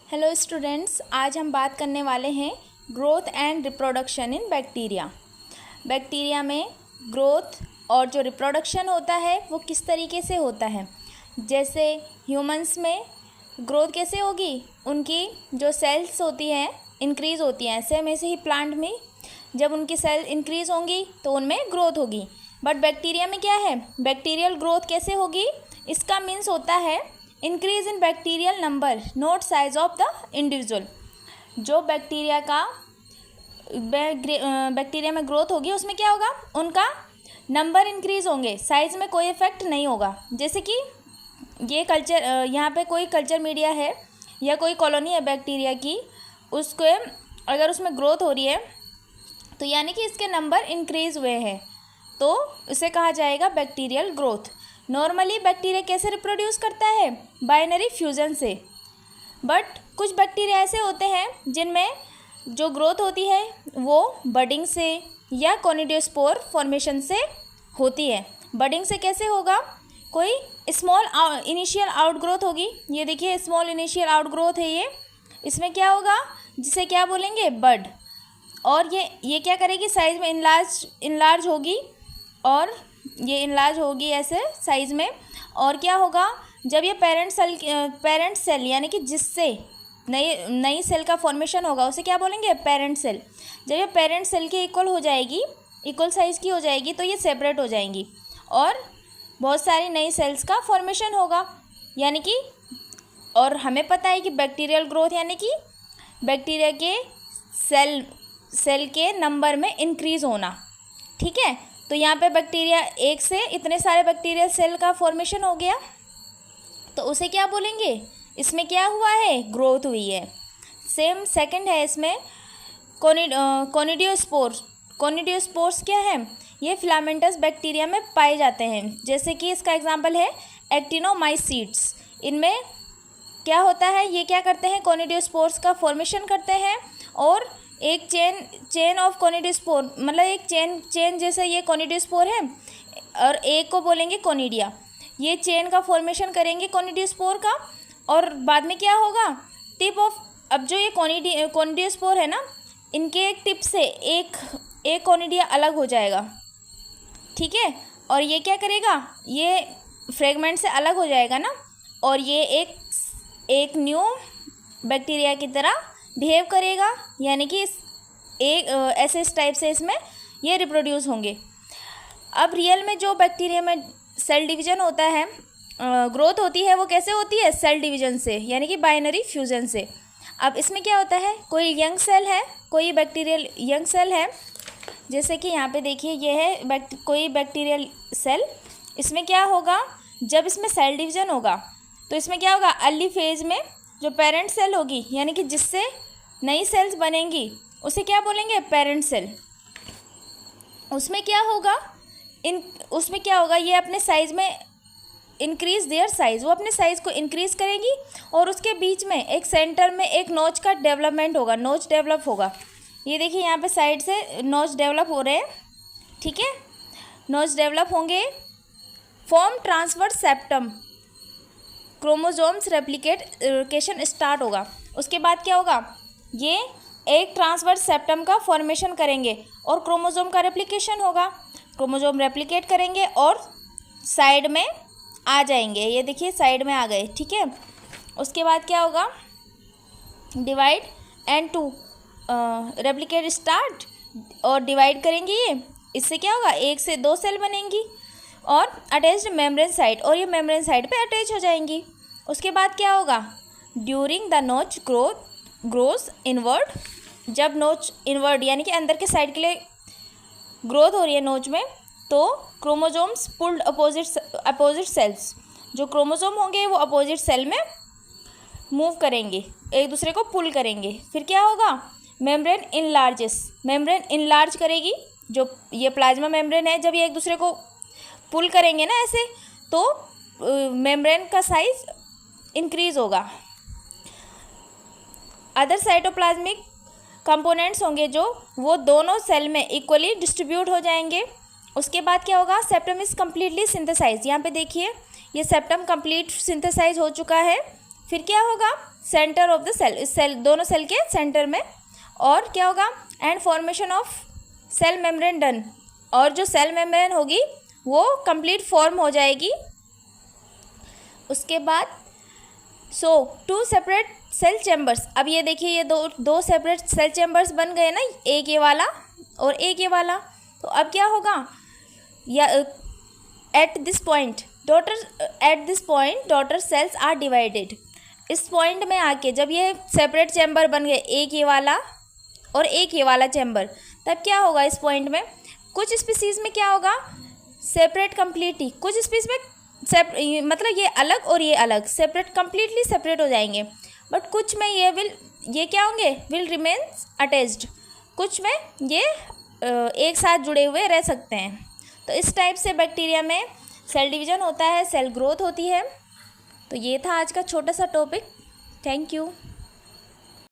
Hello students, आज हम बात करने वाले हैं growth and reproduction in bacteria. Bacteria में ग्रोथ और जो रिप्रोडक्शन होता है वो किस तरीके से होता है। जैसे ह्यूमंस में ग्रोथ कैसे होगी, उनकी जो सेल्स होती हैं इंक्रीज़ होती हैं, सेम ऐसे ही प्लांट में जब उनकी सेल इंक्रीज़ होंगी तो उनमें ग्रोथ होगी। बट बैक्टीरिया में क्या है, बैक्टीरियल ग्रोथ कैसे होगी, इसका मीन्स होता है increase in bacterial number not size of the individual. जो बैक्टीरिया में ग्रोथ होगी उसमें क्या होगा, उनका नंबर इंक्रीज होंगे, साइज में कोई इफेक्ट नहीं होगा। जैसे कि ये कल्चर, यहाँ पे कोई कल्चर मीडिया है या कोई कॉलोनी है बैक्टीरिया की, उसको अगर उसमें ग्रोथ हो रही है तो यानी कि इसके नंबर इंक्रीज हुए हैं, तो इसे कहा जाएगा बैक्टीरियल ग्रोथ। नॉर्मली बैक्टीरिया कैसे रिप्रोड्यूस करता है, बाइनरी फ्यूजन से। बट कुछ बैक्टीरिया ऐसे होते हैं जिनमें जो ग्रोथ होती है वो बडिंग से या कोनिडियोस्पोर फॉर्मेशन से होती है। बडिंग से कैसे होगा, कोई स्मॉल इनिशियल आउटग्रोथ होगी। ये देखिए स्मॉल इनिशियल आउटग्रोथ है ये, इसमें क्या होगा, जिसे क्या बोलेंगे, बड। और ये क्या करेगी, साइज में इनलार्ज होगी, और ये इनलार्ज होगी ऐसे साइज़ में। और क्या होगा, जब ये पेरेंट सेल यानी कि जिससे नई सेल का फॉर्मेशन होगा उसे क्या बोलेंगे, पेरेंट सेल। जब ये पेरेंट सेल की इक्वल हो जाएगी, इक्वल साइज़ की हो जाएगी, तो ये सेपरेट हो जाएंगी और बहुत सारी नई सेल्स का फॉर्मेशन होगा। यानी कि, और हमें पता है कि बैक्टीरियल ग्रोथ यानी कि बैक्टीरिया के सेल के नंबर में इंक्रीज़ होना, ठीक है। तो यहाँ पे बैक्टीरिया एक से इतने सारे बैक्टीरियल सेल का फॉर्मेशन हो गया, तो उसे क्या बोलेंगे, इसमें क्या हुआ है, ग्रोथ हुई है। सेम सेकंड है इसमें कोनिडियोस्पोर्स। कोनिडियोस्पोर्स क्या है, ये फिलामेंटस बैक्टीरिया में पाए जाते हैं। जैसे कि इसका एग्जांपल है एक्टिनोमाइसीट्स। इनमें क्या होता है, ये क्या करते हैं, कोनिडियोस्पोर्स का फॉर्मेशन करते हैं और एक चेन ऑफ कोनिडियोस्पोर, मतलब एक चेन जैसे ये कोनिडियोस्पोर है और एक को बोलेंगे कोनिडिया। ये चेन का फॉर्मेशन करेंगे कोनिडियोस्पोर का, और बाद में क्या होगा, टिप ऑफ, अब जो ये कोनिडियोस्पोर है ना, इनके एक टिप से एक कोनिडिया अलग हो जाएगा, ठीक है। और ये क्या करेगा, ये फ्रेगमेंट से अलग हो जाएगा ना, और ये एक न्यू बैक्टीरिया की तरह बिहेव करेगा। यानी कि ऐसे इस टाइप से इसमें ये रिप्रोड्यूस होंगे। अब रियल में जो बैक्टीरिया में सेल डिवीज़न होता है, ग्रोथ होती है, वो कैसे होती है, सेल डिवीज़न से, यानी कि बाइनरी फ्यूजन से। अब इसमें क्या होता है, कोई यंग सेल है, कोई बैक्टीरियल यंग सेल है। जैसे कि यहाँ पे देखिए ये है कोई बैक्टीरियल सेल। इसमें क्या होगा, जब इसमें सेल डिवीज़न होगा तो इसमें क्या होगा, अर्ली फेज में जो पेरेंट सेल होगी, यानी कि जिससे नई सेल्स बनेंगी, उसे क्या बोलेंगे, पेरेंट सेल। उसमें क्या होगा, ये अपने साइज़ में इंक्रीज देयर साइज़, वो अपने साइज़ को इंक्रीज करेंगी, और उसके बीच में एक सेंटर में एक नोच का डेवलपमेंट होगा, नोच डेवलप होगा। ये देखिए यहाँ पे साइड से नोच डेवलप हो रहे हैं, ठीक है। नोच डेवलप होंगे, form transverse septum, chromosomes replication start होगा। उसके बाद क्या होगा, ये एक ट्रांसवर्स सेप्टम का फॉर्मेशन करेंगे और क्रोमोसोम का रेप्लिकेशन होगा। क्रोमोसोम रेप्लिकेट करेंगे और साइड में आ जाएंगे, ये देखिए साइड में आ गए, ठीक है। उसके बाद क्या होगा, divide and to replicate start, और डिवाइड करेंगे ये, इससे क्या होगा, एक से दो सेल बनेंगी और अटैच्ड मेम्ब्रेन साइट, और ये मेम्ब्रेन साइट पे अटैच हो जाएंगी। उसके बाद क्या होगा, ड्यूरिंग द नोच ग्रोथ इनवर्ड, जब नोच इनवर्ड यानी कि अंदर के साइड के लिए ग्रोथ हो रही है नोच में, तो क्रोमोसोम्स पुल्ड अपोजिट सेल्स, जो क्रोमोसोम होंगे वो अपोजिट सेल में मूव करेंगे, एक दूसरे को पुल करेंगे। फिर क्या होगा, मेम्ब्रेन इनलार्ज करेगी, जो ये प्लाज्मा मेम्ब्रेन है, जब ये एक दूसरे को पुल करेंगे ना ऐसे, तो मेम्ब्रेन का साइज इंक्रीज होगा। अदर साइटोप्लाज्मिक कंपोनेंट्स होंगे जो, वो दोनों सेल में इक्वली डिस्ट्रीब्यूट हो जाएंगे। उसके बाद क्या होगा, सेप्टम इज़ कम्प्लीटली सिंथेसाइज। यहाँ पे देखिए ये सेप्टम कंप्लीट सिंथेसाइज हो चुका है, फिर क्या होगा, सेंटर ऑफ द सेल, इस सेल, दोनों सेल के सेंटर में, और क्या होगा, and formation of cell membrane done, और जो सेल मेम्ब्रेन होगी वो कंप्लीट फॉर्म हो जाएगी। उसके बाद सो 2 सेपरेट सेल चैम्बर्स, अब ये देखिए ये दो सेपरेट सेल चैम्बर्स बन गए ना, एक ये वाला और एक ये वाला। तो अब क्या होगा, या at this point daughter cells are divided. इस पॉइंट में आके जब ये सेपरेट चैम्बर बन गए, एक ये वाला और एक ये वाला चैम्बर, तब क्या होगा, इस पॉइंट में कुछ स्पीसीज़ में क्या होगा, सेपरेट कम्प्लीटली, कुछ स्पीसीज में मतलब ये अलग और ये अलग, सेपरेट, कम्प्लीटली सेपरेट हो जाएंगे। बट कुछ में ये क्या होंगे, विल रिमेन्स अटैच्ड, कुछ में ये एक साथ जुड़े हुए रह सकते हैं। तो इस टाइप से बैक्टीरिया में सेल डिवीज़न होता है, सेल ग्रोथ होती है। तो ये था आज का छोटा सा टॉपिक। Thank you.